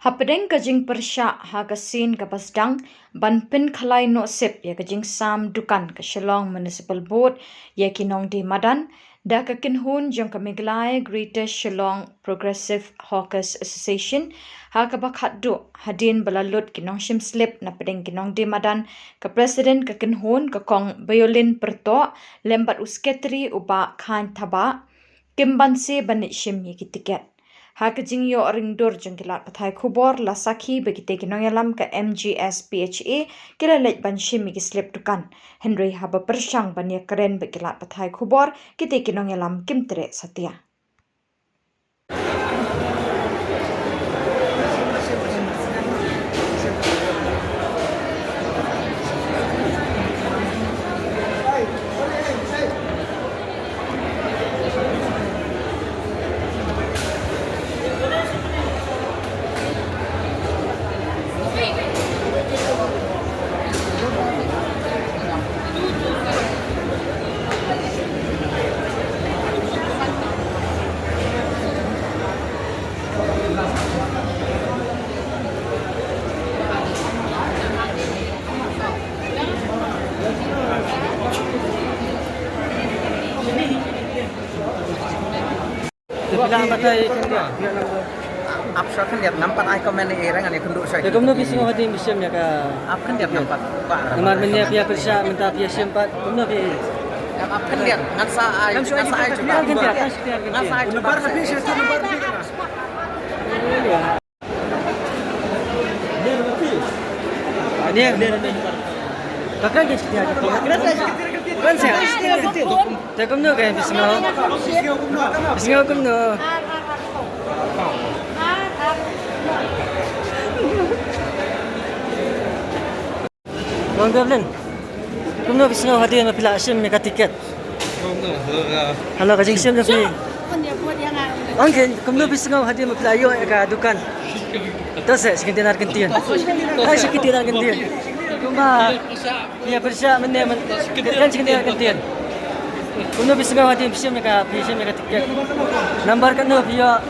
Hapedeng kajing persya ha kasin kapasdang banpin khalai no sep ya kajing sam dukan ke Shillong Municipal Board ya kinong di Madan da kakin hun jong kamiglai Greater Shillong Progressive Hawkers Association ha kabakhat do hadin balalut kinong shim slip na pedeng kinong di Madan ka President kakin hun ka kong violin perto lembat usketri uba khan thaba kimbanse banit shim ya kitiket. Hakajing yo ringdor jengkilat pathai khubor la sakhi begite ginoyalam ka MGS PHA kira lej banshim mi slip dukan Henry haba persyang banya keren begilat pathai khubor kite ginoyalam kimtre satya. Bilang batai kan dia. Apsa kan dia nampak ai komen ni orang ni kenduk saya. Ya kamu nak bising hati bising ya ka. Ap kan dia nampak pak. Namar menye pia persya minta pia sempat. Kamu nak pia. Ap kan dia ngasa ai juga. Ngasa ai juga. Lebar habis itu lebar habis. Ni. Kakak je setia. Kan saya. Tak kamu nak kan bising. Bising kamu nak. Bang Gavlin, kamu nak bising hati nak pilih asyam mereka tiket. Halo kajing sim nak pilih. Angin, kamu nak bising hati nak pilih ayo ke dukan. Terus sekitar nak gantian. Sekitar nak gantian. Cuma ya persya mana kan sekitar nak gantian. Kamu nak bising hati bising mereka tiket. Number kan nak via.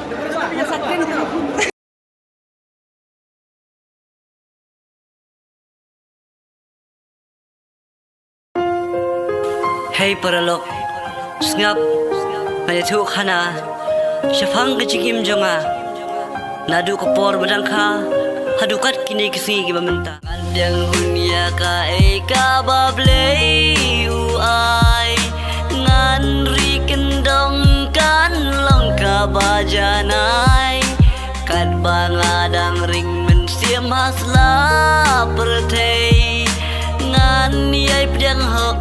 Hey paralok, sngap, ada tu khana, syafang kecikim jonga, nadu kapor badangka, hadukat kini kisi kiba menta. Kandang dunia ka eka bablei uai, nganri kendong kan longka bajanai, kad bangadang ring mensiam hasla pertei, ngan yai pedang hok